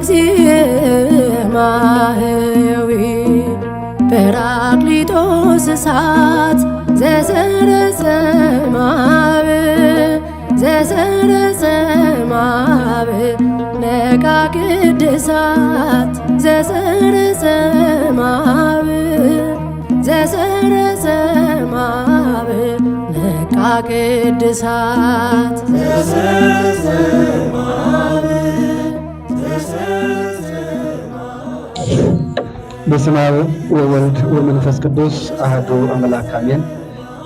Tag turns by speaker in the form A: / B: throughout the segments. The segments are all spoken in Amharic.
A: እግዚእ ማህየዊ ጰራቅሊጦስ እሳት ዘሰረጸ ማብ ዘሰረጸ ማብ ነቃ ቅድሳት ዘሰረጸ ማብ ዘሰረጸ ማብ ነቃ ቅድሳት ዘሰረጸ ማብ
B: በስመ አብ ወወልድ ወመንፈስ ቅዱስ አሐዱ አምላክ አሜን።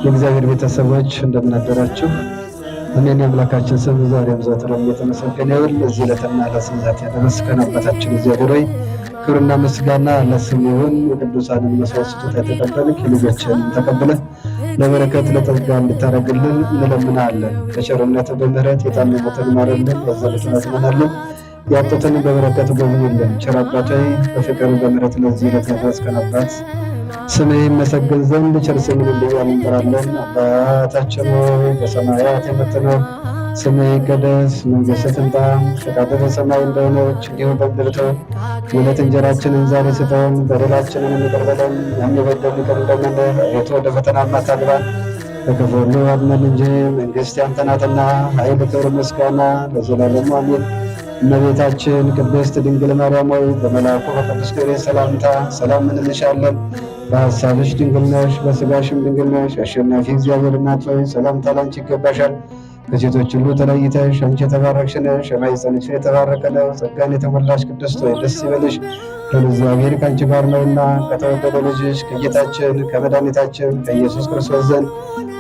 B: የእግዚአብሔር ቤተሰቦች እንደምን አደራችሁ? አሜን። የአምላካችን ስም ዛሬም ዘወትርም የተመሰገነ ይሁን። ለዚህ ዕለትና ለሰዓት ያደረስከን አባታችን እግዚአብሔር ሆይ ክብርና ምስጋና ለስም ይሁን። የቅዱሳንን መስዋዕት ስጦታ የተቀበልክ የልጆችህን ተቀብለህ ለበረከት ለጸጋ እንድታደርግልን እንለምናለን። በቸርነት በምሕረት የታመሙትን ማረልን፣ ያዘኑትን አጽናናልን፣ ያጡትን በበረከት ጎብኝልን። ቸር አባት ሆይ በፍቅር በምሕረት ለዚህ ዕለት ያደረስከን አባት ስምህ ይመሰገን ዘንድ ቸር ስምን እያልን እንጠራለን። አባታችን ሆይ በሰማያት የምትኖር ስምህ ይቀደስ፣ መንግሥትህ ትምጣ፣ ፈቃድህ በሰማይ እንደሆነች እንዲሁ በምድር ትሁን። የዕለት እንጀራችንን ዛሬ ስጠን፣ በደላችንን ይቅር በለን እኛም የበደሉንን ይቅር እንደምንል፣ አቤቱ ወደ ፈተና አታግባን ከክፉ ሁሉ አድነን እንጂ መንግሥት ያንተ ናትና ኃይል፣ ክብር፣ ምስጋና ለዘላለሙ አሜን። እመቤታችን ቅድስት ድንግል ማርያም ሆይ በመልአኩ በቅዱስ ገብርኤል ሰላምታ ሰላም እንልሻለን። በሐሳብሽ ድንግል ነሽ፣ በሥጋሽም ድንግል ነሽ። አሸናፊ እግዚአብሔር እናት ሆይ ሰላምታ ላንቺ ይገባሻል። ከሴቶች ሁሉ ተለይተሽ አንቺ የተባረክሽ ነሽ፣ የማኅፀንሽ የተባረከ ነው። ጸጋን የተሞላሽ ቅድስት ሆይ ደስ ይበልሽ፣ እግዚአብሔር ከአንቺ ጋር ነውና ከተወደደ ልጅሽ ከጌታችን ከመድኃኒታችን ከኢየሱስ ክርስቶስ ዘንድ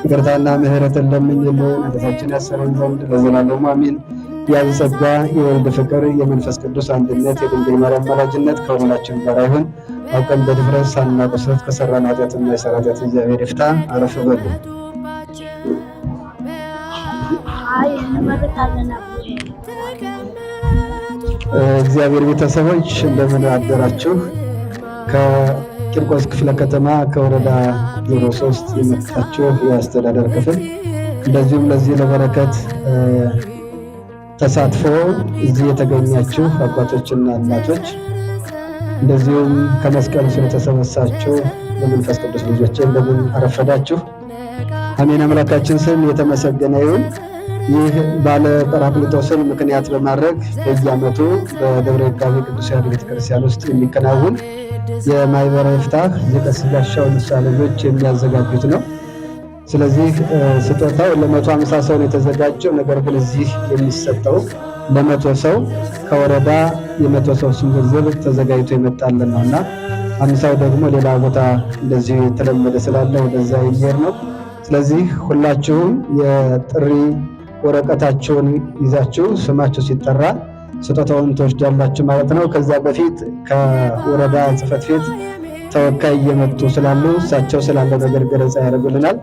B: ይቅርታና ምሕረትን ለምኝልን ኃጢአታችንን ያሰረን ዘንድ ለዘላለሙ አሜን። የአብ ጸጋ የወልድ ፍቅር የመንፈስ ቅዱስ አንድነት የድንግል ማርያም አማላጅነት ከሁላችን ጋር ይሁን። አውቀን በድፍረት ሳናውቅ ስህተት ከሠራን ኃጢአትና የሠራ ኃጢአት እግዚአብሔር ይፍታ። አረፍ በሉ። እግዚአብሔር ቤተሰቦች እንደምን አደራችሁ? ከቂርቆስ ክፍለ ከተማ ከወረዳ 03 የመጣችሁ የአስተዳደር ክፍል እንደዚሁም ለዚህ ለበረከት ተሳትፎ እዚህ የተገኛችሁ አባቶችና እናቶች እንደዚሁም ከመስቀል ስር የተሰበሰባችሁ በመንፈስ ቅዱስ ልጆች እንደምን አረፈዳችሁ? አሜን። አምላካችን ስም የተመሰገነ ይሁን። ይህ ባለ ጰራቅሊጦስን ምክንያት በማድረግ በየዓመቱ በደብረ ይጋቤ ቅዱስ ያሬድ ቤተክርስቲያን ውስጥ የሚከናወን የማኅበረ ይፍታሕ የቀሲስ ጋሻው ንስሐ ልጆች የሚያዘጋጁት ነው። ስለዚህ ስጦታው ለ150 ሰው ነው የተዘጋጀው። ነገር ግን እዚህ የሚሰጠው ለ100 ሰው ከወረዳ የ100 ሰው ስም ዝርዝር ተዘጋጅቶ ይመጣልን ነውና 50 ደግሞ ሌላ ቦታ እንደዚህ የተለመደ ስላለ ወደዛ የሚሄድ ነው። ስለዚህ ሁላችሁም የጥሪ ወረቀታችሁን ይዛችሁ ስማችሁ ሲጠራ ስጦታውን ትወስዳላችሁ ማለት ነው። ከዛ በፊት ከወረዳ ጽሕፈት ቤት ተወካይ እየመጡ ስላሉ እሳቸው ስላለው ነገር ገለጻ ያደርጉልናል።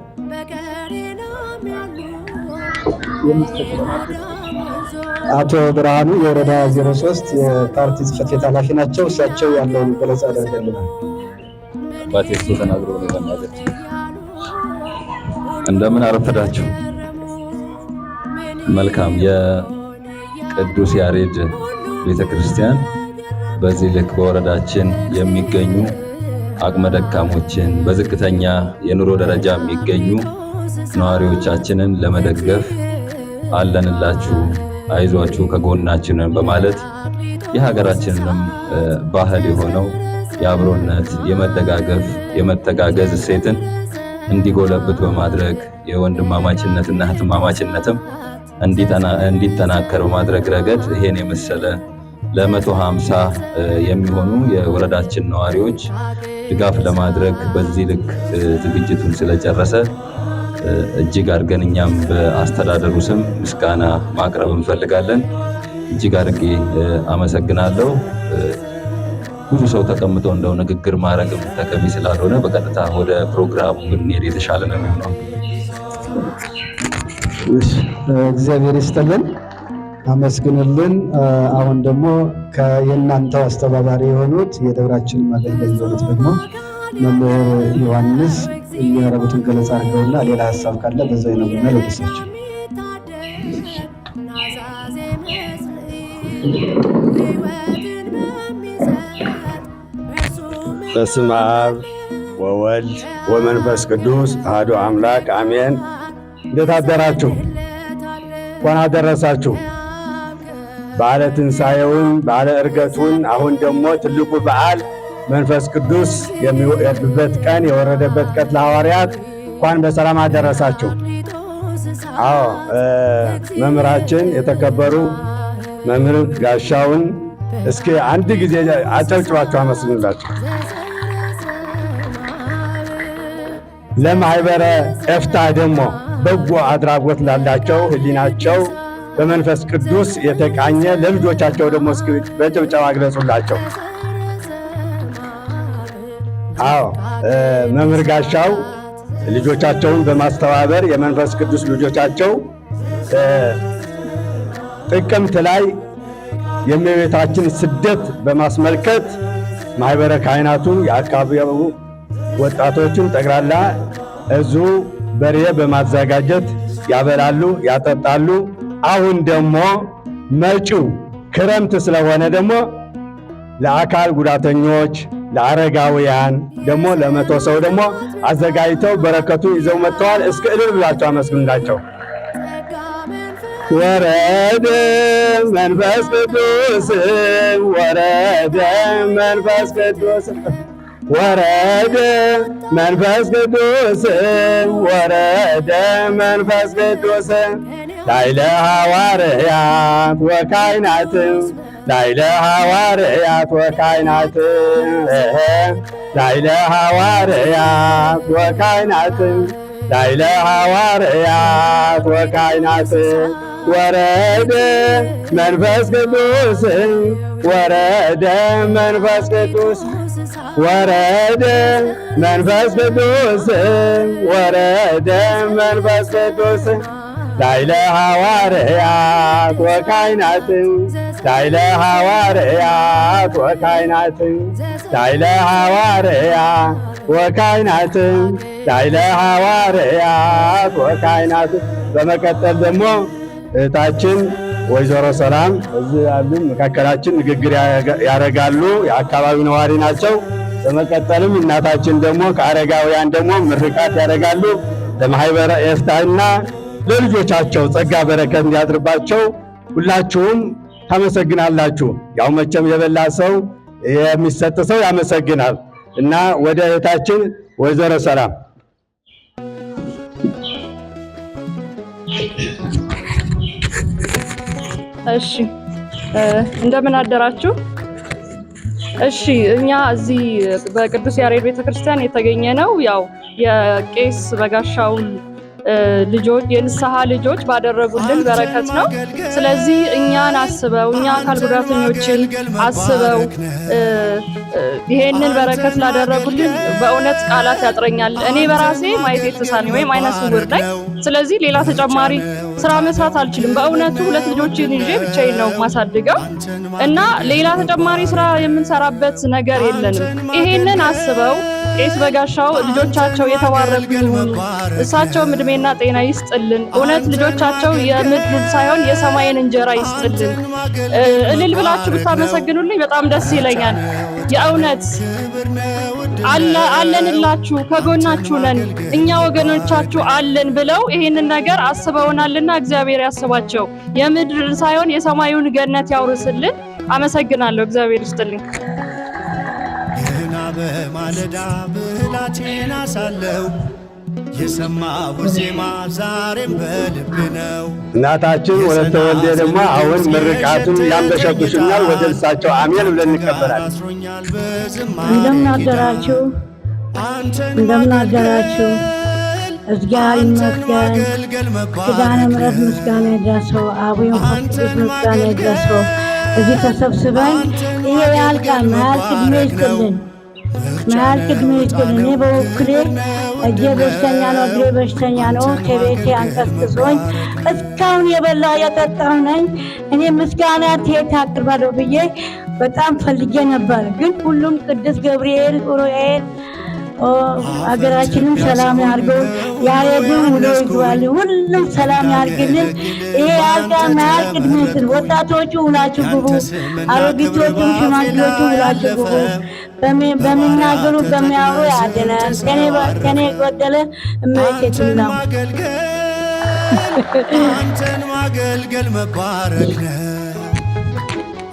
B: አቶ ብርሃኑ የወረዳ 03 የፓርቲ ጽሕፈት ቤት ኃላፊ ናቸው። እሳቸው ያለውን ገለጻ ያደርጉልናል።
C: ባቴስቶ ተናግሮ ለማለት እንደምን አረፈዳችሁ? መልካም። የቅዱስ ያሬድ ቤተክርስቲያን በዚህ ልክ በወረዳችን የሚገኙ አቅመ ደካሞችን በዝቅተኛ የኑሮ ደረጃ የሚገኙ ነዋሪዎቻችንን ለመደገፍ አለንላችሁ፣ አይዟችሁ፣ ከጎናችንን በማለት የሀገራችንንም ባህል የሆነው የአብሮነት፣ የመደጋገፍ፣ የመተጋገዝ እሴትን እንዲጎለብት በማድረግ የወንድማማችነትና እህትማማችነትም እንዲጠናከር በማድረግ ረገድ ይሄን የመሰለ ለ150 የሚሆኑ የወረዳችን ነዋሪዎች ድጋፍ ለማድረግ በዚህ ልክ ዝግጅቱን ስለጨረሰ እጅግ አድርገን እኛም በአስተዳደሩ ስም ምስጋና ማቅረብ እንፈልጋለን። እጅግ አድርጌ አመሰግናለሁ። ብዙ ሰው ተቀምጦ እንደው ንግግር ማድረግም ተገቢ ስላልሆነ በቀጥታ ወደ ፕሮግራሙ ብንሄድ የተሻለ ነው የሚሆነው።
B: እግዚአብሔር ይስጥልን፣ አመስግኑልን። አሁን ደግሞ የእናንተው አስተባባሪ የሆኑት የደብራችን አገልጋይ የሆኑት ደግሞ መምህር ዮሐንስ የሚያረጉትን ገለጻ አድርገውና ሌላ ሀሳብ ካለ በዛው ይነግሩናል። ወደሳቸው
D: በስመ አብ ወወልድ ወመንፈስ ቅዱስ አሐዱ አምላክ አሜን። እንዴት አደራችሁ? እንኳን አደረሳችሁ። በዓለ ትንሣኤውን በዓለ ዕርገቱን አሁን ደግሞ ትልቁ በዓል መንፈስ ቅዱስ የሚወርድበት ቀን የወረደበት ቀን ለሐዋርያት እንኳን በሰላም አደረሳችሁ። አዎ መምህራችን የተከበሩ መምህር ጋሻውን እስኪ አንድ ጊዜ አጨብጭባችሁ አመስግኑላችሁ። ለማኅበረ ኤፍታህ ደግሞ በጎ አድራጎት ላላቸው ሕሊናቸው በመንፈስ ቅዱስ የተቃኘ ለልጆቻቸው ደግሞ እስኪ በጭብጨባ ግለጹላቸው። አዎ መምህር ጋሻው ልጆቻቸውን በማስተባበር የመንፈስ ቅዱስ ልጆቻቸው ጥቅምት ላይ የእመቤታችን ስደት በማስመልከት ማኅበረ ካህናቱ የአካባቢው ወጣቶችን ጠቅላላ እዙ በሬ በማዘጋጀት ያበላሉ፣ ያጠጣሉ። አሁን ደግሞ መጪው ክረምት ስለሆነ ደግሞ ለአካል ጉዳተኞች ለአረጋውያን ደግሞ ለመቶ ሰው ደግሞ አዘጋጅተው በረከቱን ይዘው መጥተዋል። እስከ እልል ብላቸው አመስግኑላቸው። ወረደ መንፈስ ቅዱስ ወረደ መንፈስ ቅዱስ ወረደ መንፈስ ቅዱስ ወረደ መንፈስ ቅዱስ ላዕለ ሐዋርያት ወካህናት ላዕለ ሐዋርያት ወካህናት ላዕለ ሐዋርያት ወካህናት ላዕለ ሐዋርያት ወካህናት ወረደ መንፈስ ቅዱስ ወረደ መንፈስ ቅዱስ ወረደ መንፈስ ቅዱስ ወረደ መንፈስ ቅዱስ ላዕለ ሐዋርያት ወካህናት ላዕለ ሐዋርያት ወካህናት ላዕለ ሐዋርያት ወካህናት ላዕለ ሐዋርያት ወካህናት። በመቀጠል ደግሞ እህታችን ወይዘሮ ሰላም እዚህ ያሉ መካከላችን ንግግር ያደርጋሉ። የአካባቢው ነዋሪ ናቸው። በመቀጠልም እናታችን ደግሞ ከአረጋውያን ደግሞ ምርቃት ያደርጋሉ። ለማኅበረ ኤፍታህና ለልጆቻቸው ጸጋ በረከት እንዲያድርባቸው ሁላችሁም ታመሰግናላችሁ። ያው መቼም የበላ ሰው የሚሰጥ ሰው ያመሰግናል እና ወደ እህታችን ወይዘሮ ሰላም
E: እሺ እንደምን አደራችሁ? እሺ እኛ እዚህ በቅዱስ ያሬድ ቤተክርስቲያን የተገኘ ነው ያው የቄስ በጋሻውን ልጆች የንስሐ ልጆች ባደረጉልን በረከት ነው። ስለዚህ እኛን አስበው እኛ አካል ጉዳተኞችን አስበው ይሄንን በረከት ላደረጉልን በእውነት ቃላት ያጥረኛል። እኔ በራሴ ማየት የተሳነኝ ወይም አይነ ስውር ነኝ። ስለዚህ ሌላ ተጨማሪ ስራ መስራት አልችልም። በእውነቱ ሁለት ልጆችን ይዤ ብቻዬን ነው ማሳድገው እና ሌላ ተጨማሪ ስራ የምንሰራበት ነገር የለንም። ይሄንን አስበው ቄስ በጋሻው ልጆቻቸው የተባረኩ ይሁኑ፣ እሳቸውም እድሜና ጤና ይስጥልን። እውነት ልጆቻቸው የምድሩን ሳይሆን የሰማይን እንጀራ ይስጥልን። እልል ብላችሁ ብታመሰግኑልኝ በጣም ደስ ይለኛል። የእውነት አለንላችሁ፣ ከጎናችሁ ነን፣ እኛ ወገኖቻችሁ አለን ብለው ይሄንን ነገር አስበውናልና እግዚአብሔር ያስባቸው። የምድርን ሳይሆን የሰማዩን ገነት ያውርስልን። አመሰግናለሁ። እግዚአብሔር ይስጥልኝ።
F: በማለዳ ብላቴና ሳለው የሰማሁት ዜማ ዛሬም በልብ ነው።
D: እናታችን ወለተ ወልዴ ደግሞ አሁን ምርቃቱን ያንበሸኩሽናል። ወደ እሳቸው አሜን ብለን እንቀበላለን።
G: እንደምን አደራችሁ? እንደምን አደራችሁ? እግዚአብሔር ይመስገን። ኪዳነ ምሕረት ምስጋና ይድረሰው። አቡነ መንፈስ ቅዱስ ምስጋና ይድረሰው። እዚህ ተሰብስበን ይሄ ያልቃል ማያልቅ ዕድሜ ይስጥልን፣ ማያልቅ ዕድሜ ይስጥልን። እኔ በበኩሌ እጄ በሽተኛ ነው፣ እግሬ በሽተኛ ነው። ከቤቴ አንቀስቅሶኝ እስካሁን የበላሁ የጠጣሁ ነኝ። እኔ ምስጋና ትሄት አቅርባለሁ ብዬ በጣም ፈልጌ ነበር፣ ግን ሁሉም ቅዱስ ገብርኤል ኡራኤል አገራችንም ሰላም ያርገው። ያሬድም ውሎ ይግባል። ሁሉም ሰላም ያርግልን። ይሄ ያልጋ ማያልቅ ዕድሜ ወጣቶቹ ውላችሁ ግቡ፣ አሮጊቶቹም ሽማግሌዎቹ ውላችሁ ግቡ። በሚናገሩ በሚያወሩ ያድነን። ከኔ የጎደለ እመቤቴ ነው።
F: አንተን ማገልገል መባረክ ነው።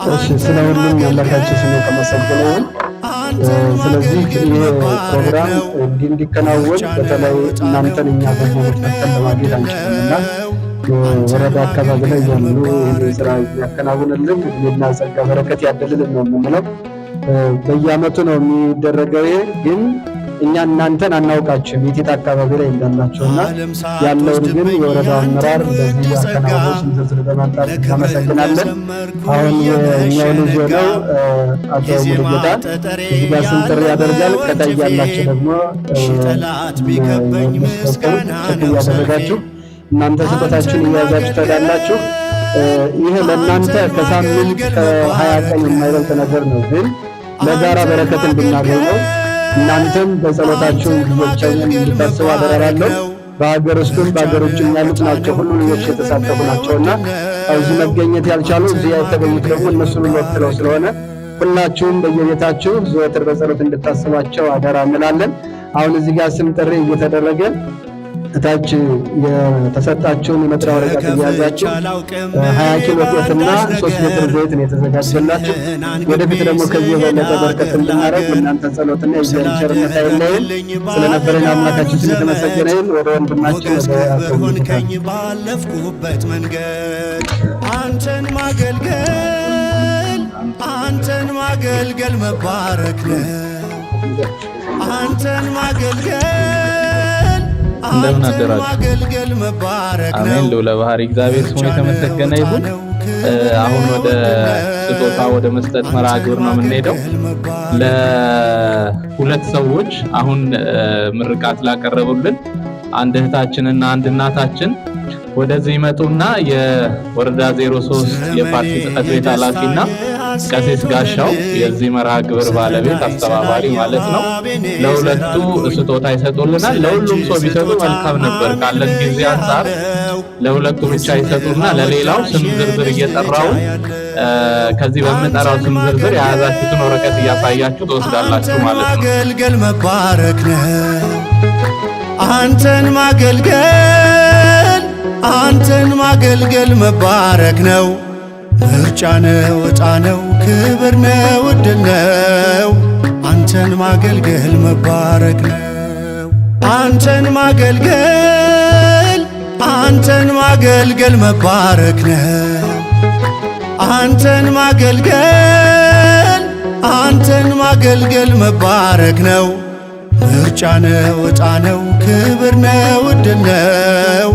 B: እሺ፣ ስለ ሁሉም ያላካችሁ ስም የተመሰገነ ይሁን። ስለዚህ ይህ ፕሮግራም እንዲከናወን በተለይ እናንተን እኛ በየቦት መጥተን ለማግኘት አንችልምና ወረዳ አካባቢ ላይ ያሉ ይህን ስራ ያከናውንልን፣ እድሜና ጸጋ በረከት ያደልልን ነው የምንለው። በየአመቱ ነው የሚደረገው። ይሄ ግን እኛ እናንተን አናውቃችሁም የቴት አካባቢ ላይ እንዳላችሁና ያለውን ግን የወረዳው አመራር በዚህ አከናውኖ ዝርዝር በማምጣት እናመሰግናለን። አሁን የኛው ልጅ ሆነው አቶ ሙሉጌታ እዚህ ጋር ስም ጥሪ ያደርጋል። ከታይ ያላችሁ ደግሞ ቸክ እያደረጋችሁ እናንተ ስጦታችሁን እያያዛችሁ ትሄዳላችሁ። ይህ ለእናንተ ከሳምንት ከ20 ቀን የማይበልጥ ነገር ነው፣ ግን ለጋራ በረከት እንድናገኝ ነው። እናንተም በጸሎታችሁ ልጆቻችሁን እንድታስቡ አደራላለሁ። በሀገር ውስጥም በሀገር ውጭም ያሉት ናቸው፣ ሁሉ ልጆች የተሳተፉ ናቸውና እዚህ መገኘት ያልቻሉ እዚህ የተገኙት ደግሞ እነሱን ወክለው ስለሆነ ሁላችሁም በየቤታችሁ ዘወትር በጸሎት እንድታስቧቸው አደራ እንላለን። አሁን እዚህ ጋር ስም ጥሪ እየተደረገ እታች የተሰጣችሁን የመጥሪያ ወረቀት እያያዛችሁ 20 ኪሎ ጤፍና 3 ሊትር ዘይት ነው የተዘጋጀላችሁ። ወደፊት ደግሞ ከዚህ የበለጠ በርከት እንድናደርግ እናንተ ጸሎትና የእግዚአብሔር ቸርነት አይለየን። ስለነበረን አምላካችን ስለተመሰገነ ይሁን። ወደ ወንድማችን ወደ አቶልከኝ
F: ባለፍኩበት መንገድ አንተን ማገልገል መባረክ ነው። አንተን ማገልገል
H: እንደምን አደራችሁ። አሜን። ልዑለ ባሕርይ እግዚአብሔር ስሙ የተመሰገነ ይሁን። አሁን ወደ ስጦታ ወደ መስጠት መርሃ ግብር ነው የምንሄደው። ለሁለት ሰዎች አሁን ምርቃት ላቀረቡልን አንድ እህታችንና አንድ እናታችን ወደዚህ ይመጡና የወረዳ 03 የፓርቲ ጽሕፈት ቤት ኃላፊና ቀሲስ ጋሻው የዚህ መርሃ ግብር ባለቤት አስተባባሪ ማለት ነው ለሁለቱ ስጦታ ይሰጡልናል። ለሁሉም ሰው ቢሰጡ መልካም ነበር፣ ካለን ጊዜ አንፃር ለሁለቱ ብቻ ይሰጡና ለሌላው ስም ዝርዝር እየጠራው ከዚህ በምንጠራው ስም ዝርዝር የያዛችሁትን ወረቀት እያሳያችሁ ትወስዳላችሁ ማለት ነው።
F: ማገልገል መባረክ ነው። አንተን ማገልገል መባረክ ነው። ምርጫ ነው፣ ዕጣ ነው፣ ክብር ነው፣ ዕድል ነው። አንተን ማገልገል መባረክ ነው። አንተን ማገልገል መባረክ ነው። አንተን ማገልገል መባረክ ነው። ምርጫ ነው፣ ዕጣ ነው፣ ክብር ነው፣ ዕድል ነው።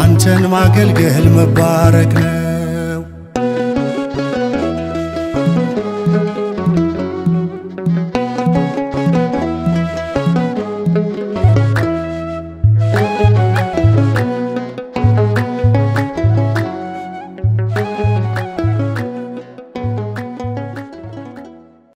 F: አንተን ማገልገል መባረክ ነው።